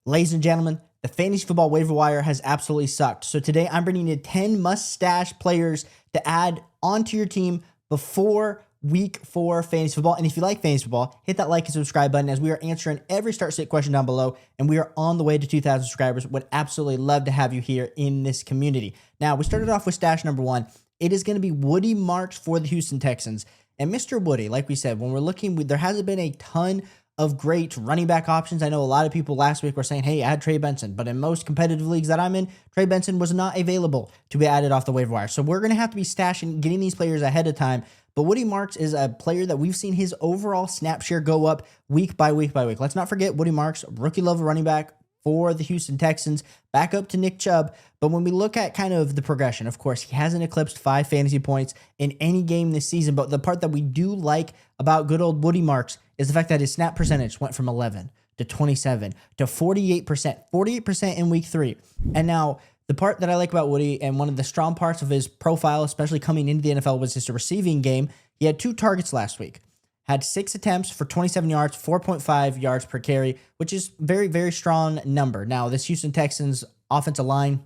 Ladies and gentlemen, the fantasy football waiver wire has absolutely sucked. So today I'm bringing you 10 must-stash players to add onto your team before week 4 fantasy football. And if you like fantasy football, hit that like and subscribe button as we are answering every start-sit question down below. And we are on the way to 2,000 subscribers. Would absolutely love to have you here in this community. Now, we started off with stash number 1. It is going to be Woody Marks for the Houston Texans. And Mr. Woody, like we said, when we're looking, there hasn't been a ton of great running back options. I know a lot of people last week were saying, hey, add Trey Benson. But in most competitive leagues that I'm in, Trey Benson was not available to be added off the waiver wire. So we're going to have to be stashing, getting these players ahead of time. But Woody Marks is a player that we've seen his overall snap share go up week by week by week. Let's not forget Woody Marks, rookie level running back for the Houston Texans, back up to Nick Chubb. But when we look at kind of the progression, of course, he hasn't eclipsed 5 fantasy points in any game this season. But the part that we do like about good old Woody Marks is the fact that his snap percentage went from 11 to 27 to 48% in week 3. And now the part that I like about Woody, and one of the strong parts of his profile, especially coming into the NFL, was his receiving game. He had 2 targets last week. Had 6 attempts for 27 yards, 4.5 yards per carry, which is very, very strong number. Now, this Houston Texans offensive line,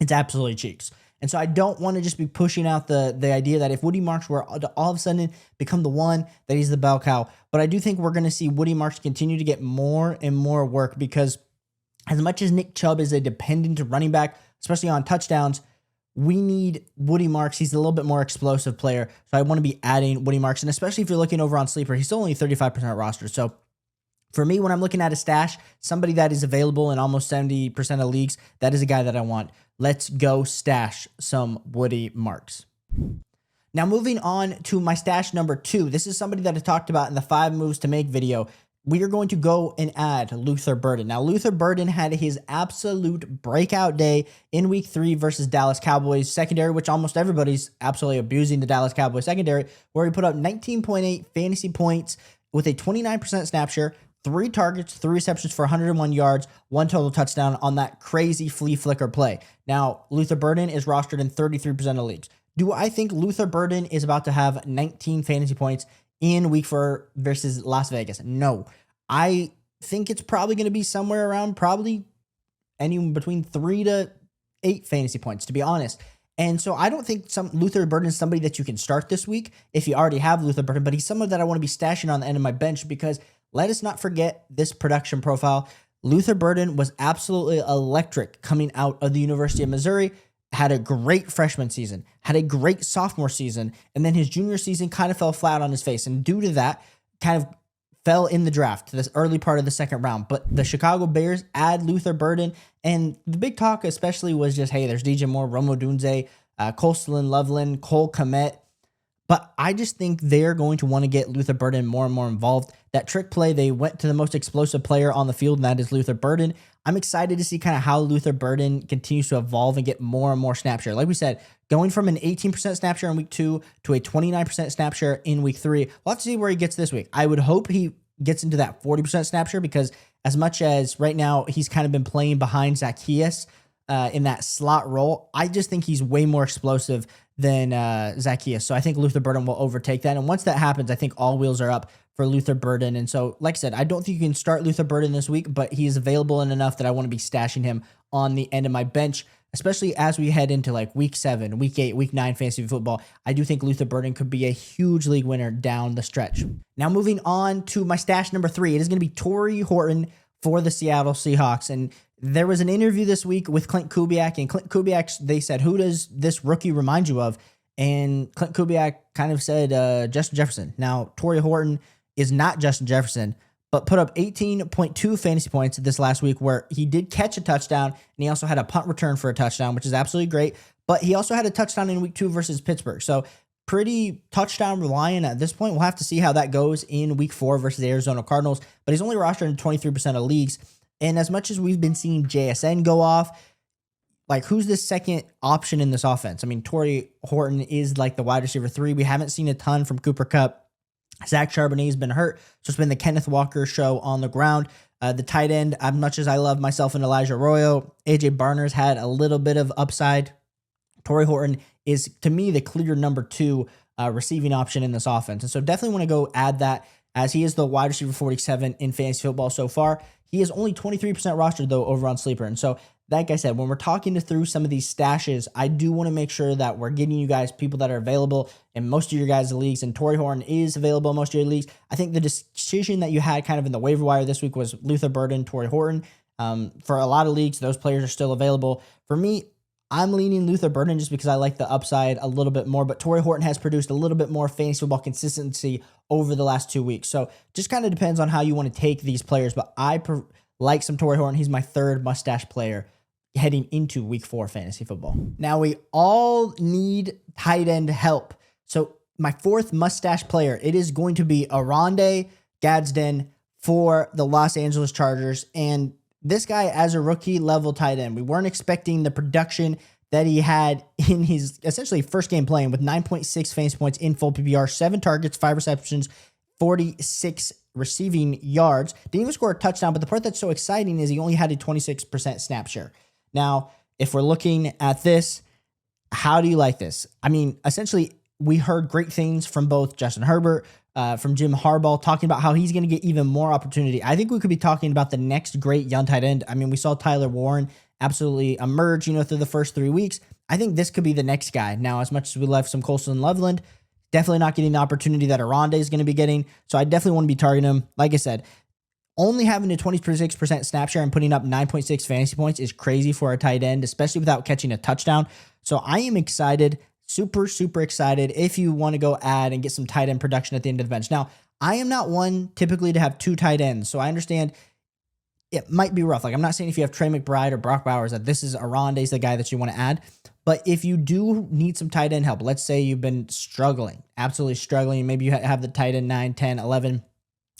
it's absolutely cheeks. And so I don't want to just be pushing out the idea that if Woody Marks were to all of a sudden become the one, that he's the bell cow. But I do think we're going to see Woody Marks continue to get more and more work, because as much as Nick Chubb is a dependent running back, especially on touchdowns, we need Woody Marks. He's a little bit more explosive player. So I want to be adding Woody Marks. And especially if you're looking over on Sleeper, he's still only 35% roster. So for me, when I'm looking at a stash, somebody that is available in almost 70% of leagues, that is a guy that I want. Let's go stash some Woody Marks. Now moving on to my stash number 2. This is somebody that I talked about in the 5 moves to make video. We are going to go and add Luther Burden. Now, Luther Burden had his absolute breakout day in week 3 versus Dallas Cowboys secondary, which almost everybody's absolutely abusing the Dallas Cowboys secondary, where he put up 19.8 fantasy points with a 29% snap share, 3 targets, 3 receptions for 101 yards, 1 total touchdown on that crazy flea flicker play. Now, Luther Burden is rostered in 33% of leagues. Do I think Luther Burden is about to have 19 fantasy points in week 4 versus Las Vegas? No. I think it's probably going to be somewhere around probably anywhere between 3 to 8 fantasy points, to be honest. And so I don't think Luther Burden is somebody that you can start this week if you already have Luther Burden, but he's someone that I want to be stashing on the end of my bench, because let us not forget this production profile. Luther Burden was absolutely electric coming out of the University of Missouri, had a great freshman season, had a great sophomore season, and then his junior season kind of fell flat on his face. And due to that, kind of fell in the draft to this early part of the 2nd round. But the Chicago Bears add Luther Burden, and the big talk especially was just, hey, there's DJ Moore, Rome Odunze, Colston Loveland, Cole Kmet. But I just think they're going to want to get Luther Burden more and more involved. That trick play, they went to the most explosive player on the field, and that is Luther Burden. I'm excited to see kind of how Luther Burden continues to evolve and get more and more snap share. Like we said, going from an 18% snap share in week 2 to a 29% snap share in week 3. We'll have to see where he gets this week. I would hope he gets into that 40% snap share, because as much as right now he's kind of been playing behind Zacchaeus in that slot role, I just think he's way more explosive than Zacchaeus. So I think Luther Burden will overtake that. And once that happens, I think all wheels are up for Luther Burden. And so, like I said, I don't think you can start Luther Burden this week, but he is available in enough that I want to be stashing him on the end of my bench, especially as we head into like week 7, week 8, week 9 fantasy football. I do think Luther Burden could be a huge league winner down the stretch. Now moving on to my stash number 3, it is going to be Tory Horton for the Seattle Seahawks. And there was an interview this week with Clint Kubiak, and Clint Kubiak, they said, who does this rookie remind you of? And Clint Kubiak kind of said Justin Jefferson. Now, Tory Horton is not Justin Jefferson, but put up 18.2 fantasy points this last week, where he did catch a touchdown, and he also had a punt return for a touchdown, which is absolutely great. But he also had a touchdown in week 2 versus Pittsburgh. So pretty touchdown reliant at this point. We'll have to see how that goes in week 4 versus the Arizona Cardinals, but he's only rostered in 23% of leagues. And as much as we've been seeing JSN go off, like, who's the second option in this offense? I mean, Tory Horton is like the wide receiver 3. We haven't seen a ton from Cooper Kupp. Zach Charbonnet has been hurt, so it's been the Kenneth Walker show on the ground. The tight end, as much as I love myself and Elijah Arroyo, AJ Barner's had a little bit of upside. Tory Horton is, to me, the clear number 2 receiving option in this offense. And so definitely want to go add that. as he is the wide receiver 47 in fantasy football so far. He is only 23% rostered, though, over on Sleeper. And so, like I said, when we're talking through some of these stashes, I do want to make sure that we're getting you guys people that are available in most of your guys' leagues, and Tory Horton is available in most of your leagues. I think the decision that you had kind of in the waiver wire this week was Luther Burden, Tory Horton. For a lot of leagues, those players are still available. For me, I'm leaning Luther Burden just because I like the upside a little bit more, but Tory Horton has produced a little bit more fantasy football consistency over the last 2 weeks. So just kind of depends on how you want to take these players, but I like some Tory Horton. He's my third mustache player heading into week 4 fantasy football. Now we all need tight end help. So my fourth mustache player, it is going to be Oronde Gadsden for the Los Angeles Chargers. And this guy as a rookie level tight end, we weren't expecting the production that he had in his essentially first game playing with 9.6 fantasy points in full PPR, 7 targets, 5 receptions, 46 receiving yards. Didn't even score a touchdown, but the part that's so exciting is he only had a 26% snap share. Now, if we're looking at this, how do you like this? I mean, essentially, we heard great things from both Justin Herbert, from Jim Harbaugh, talking about how he's going to get even more opportunity. I think we could be talking about the next great young tight end. I mean, we saw Tyler Warren absolutely emerge, through the first 3 weeks. I think this could be the next guy. Now, as much as we left some Colston Loveland, definitely not getting the opportunity that Oronde is going to be getting. So I definitely want to be targeting him. Like I said, only having a 26% snap share and putting up 9.6 fantasy points is crazy for a tight end, especially without catching a touchdown. So I am excited, super, super excited if you want to go add and get some tight end production at the end of the bench. Now, I am not one typically to have 2 tight ends, so I understand it might be rough. Like, I'm not saying if you have Trey McBride or Brock Bowers that this is Oronde's the guy that you want to add. But if you do need some tight end help, let's say you've been struggling, absolutely struggling, maybe you have the tight end 9, 10, 11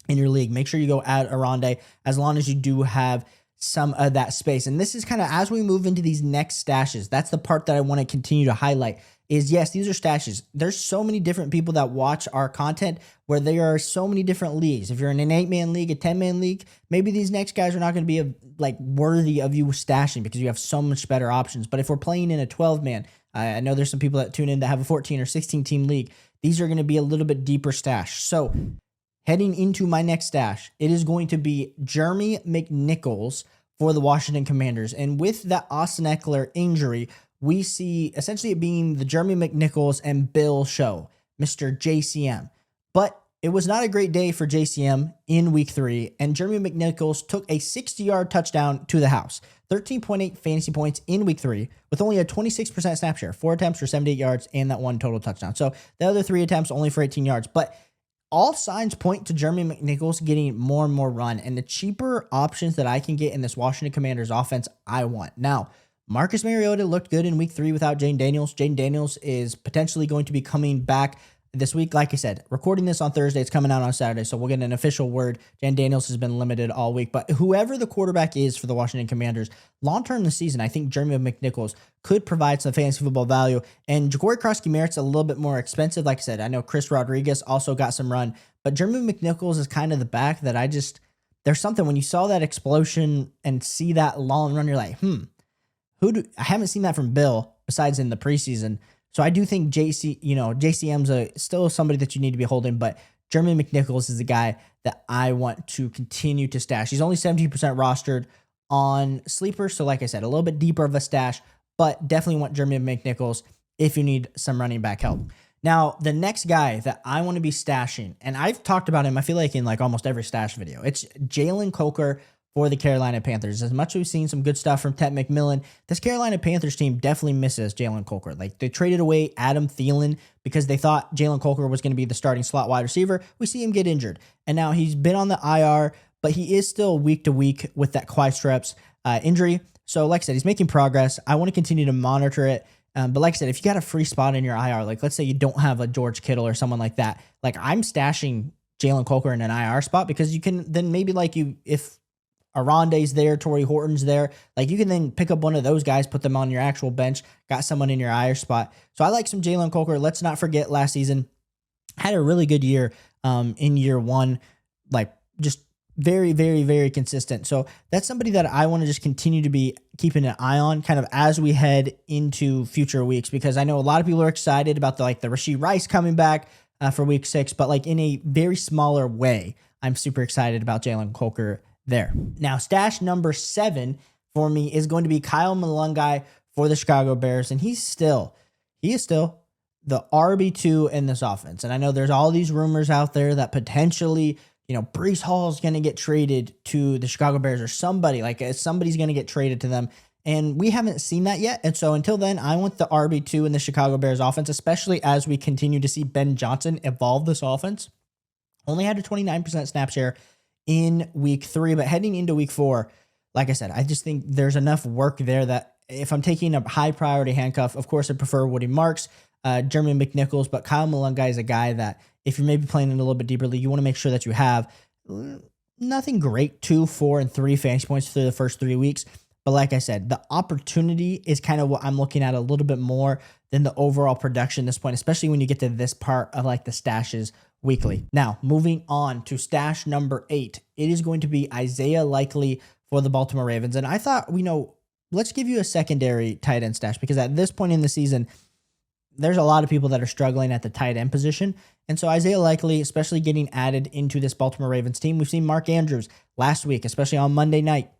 in your league, make sure you go add Oronde as long as you do have some of that space. And this is kind of as we move into these next stashes, that's the part that I want to continue to highlight is, yes, these are stashes. There's so many different people that watch our content where there are so many different leagues. If you're in an 8-man league, a 10-man league, maybe these next guys are not going to be worthy of you stashing because you have so much better options. But if we're playing in a 12-man, I know there's some people that tune in that have a 14 or 16 team league. These are going to be a little bit deeper stash. So heading into my next stash, it is going to be Jeremy McNichols for the Washington Commanders. And with that Austin Eckler injury, we see essentially it being the Jeremy McNichols and Bill show, Mr. JCM. But it was not a great day for JCM in week 3, and Jeremy McNichols took a 60-yard touchdown to the house. 13.8 fantasy points in week 3 with only a 26% snap share, 4 attempts for 78 yards and that 1 total touchdown. So the other 3 attempts only for 18 yards. But all signs point to Jeremy McNichols getting more and more run, and the cheaper options that I can get in this Washington Commanders offense, I want. Now, Marcus Mariota looked good in week 3 without Jane Daniels. Jane Daniels is potentially going to be coming back this week. Like I said, recording this on Thursday, it's coming out on Saturday, so we'll get an official word. Jane Daniels has been limited all week, but whoever the quarterback is for the Washington Commanders, long-term this season, I think Jeremy McNichols could provide some fantasy football value, and Ja'Cory Krosky-Merritt's a little bit more expensive. Like I said, I know Chris Rodriguez also got some run, but Jeremy McNichols is kind of the back that there's something when you saw that explosion and see that long run, you're like, I haven't seen that from Bill besides in the preseason. So I do think JCM's still somebody that you need to be holding, but Jeremy McNichols is the guy that I want to continue to stash. He's only 17% rostered on Sleeper. So like I said, a little bit deeper of a stash, but definitely want Jeremy McNichols if you need some running back help. Now, the next guy that I want to be stashing, and I've talked about him, I feel like in almost every stash video, it's Jalen Coker for the Carolina Panthers. As much as we've seen some good stuff from Ted McMillan, this Carolina Panthers team definitely misses Jalen Coker. They traded away Adam Thielen because they thought Jalen Coker was going to be the starting slot wide receiver. We see him get injured, and now he's been on the IR, but he is still week to week with that quadriceps injury. So like I said, he's making progress. I want to continue to monitor it. But like I said, if you got a free spot in your IR, let's say you don't have a George Kittle or someone like that, I'm stashing Jalen Coker in an IR spot because you can then maybe if Oronde's there, Tory Horton's there, you can then pick up one of those guys, put them on your actual bench, got someone in your IR spot. So I like some Jalen Coker. Let's not forget last season had a really good year in year 1, just very, very, very consistent. So that's somebody that I want to just continue to be keeping an eye on kind of as we head into future weeks, because I know a lot of people are excited about the Rashee Rice coming back. for week 6, but like in a very smaller way. I'm super excited about Jalen Coker there. Now, stash number 7 for me is going to be Kyle Monongai for the Chicago Bears, and he is still the RB2 in this offense. And I know there's all these rumors out there that potentially, Breece Hall is going to get traded to the Chicago Bears, or somebody's going to get traded to them. And we haven't seen that yet. And so until then, I want the RB2 in the Chicago Bears offense, especially as we continue to see Ben Johnson evolve this offense. Only had a 29% snap share in week 3, but heading into week 4, like I said, I just think there's enough work there that if I'm taking a high priority handcuff, of course I prefer Woody Marks, Jeremy McNichols, but Kyle Monongai is a guy that if you're maybe playing in a little bit deeper league, you want to make sure that you have nothing great, 2, 4, and 3 fantasy points through the first 3 weeks. But like I said, the opportunity is kind of what I'm looking at a little bit more than the overall production at this point, especially when you get to this part of like the stashes weekly. Now, moving on to stash number 8, it is going to be Isaiah Likely for the Baltimore Ravens. And I thought, let's give you a secondary tight end stash, because at this point in the season, there's a lot of people that are struggling at the tight end position. And so Isaiah Likely, especially getting added into this Baltimore Ravens team. We've seen Mark Andrews last week, especially on Monday night,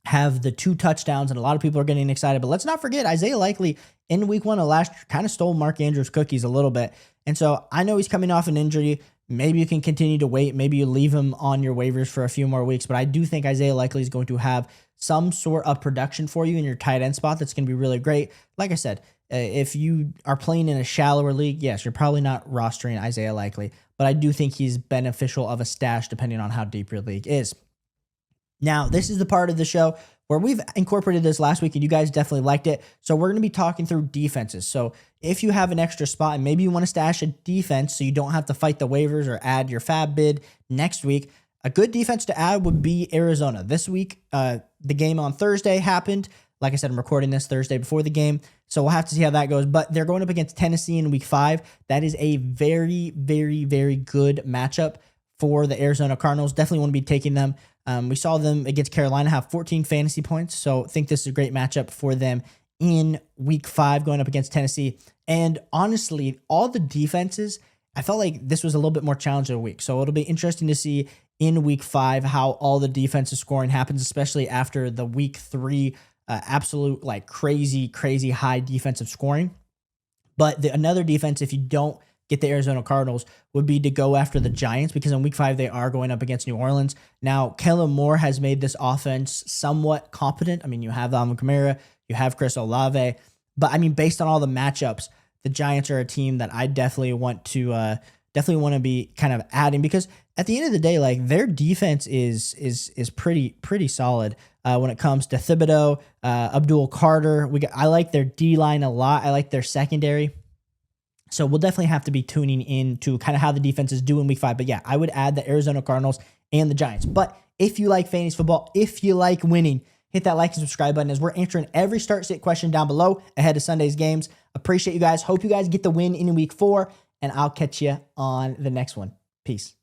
have the 2 touchdowns, and a lot of people are getting excited. But let's not forget, Isaiah Likely in week 1 of last year kind of stole Mark Andrews' cookies a little bit. And so I know he's coming off an injury. Maybe you can continue to wait. Maybe you leave him on your waivers for a few more weeks. But I do think Isaiah Likely is going to have some sort of production for you in your tight end spot that's going to be really great. Like I said, if you are playing in a shallower league, yes, you're probably not rostering Isaiah Likely. But I do think he's beneficial of a stash depending on how deep your league is. Now, this is the part of the show where we've incorporated this last week and you guys definitely liked it. So we're going to be talking through defenses. So if you have an extra spot and maybe you want to stash a defense so you don't have to fight the waivers or add your fab bid next week, a good defense to add would be Arizona. This week, the game on Thursday happened. Like I said, I'm recording this Thursday before the game, so we'll have to see how that goes. But they're going up against Tennessee in week 5. That is a very, very, very good matchup for the Arizona Cardinals. Definitely want to be taking them. We saw them against Carolina have 14 fantasy points, so I think this is a great matchup for them in week 5 going up against Tennessee. And honestly, all the defenses, I felt like this was a little bit more challenging week. So it'll be interesting to see in week 5 how all the defensive scoring happens, especially after the week 3 absolute like crazy high defensive scoring. But another defense, if you don't get the Arizona Cardinals, would be to go after the Giants, because in week 5 they are going up against New Orleans. Now, Kellen Moore has made this offense somewhat competent. I mean, you have Alvin Kamara, you have Chris Olave, but I mean, based on all the matchups, the Giants are a team that I definitely want to be kind of adding, because at the end of the day, like their defense is pretty solid when it comes to Thibodeau, Abdul Carter. I like their D-line a lot. I like their secondary. So we'll definitely have to be tuning in to kind of how the defense is doing week 5. But yeah, I would add the Arizona Cardinals and the Giants. But if you like fantasy football, if you like winning, hit that like and subscribe button, as we're answering every start-sit question down below ahead of Sunday's games. Appreciate you guys. Hope you guys get the win in week 4, and I'll catch you on the next one. Peace.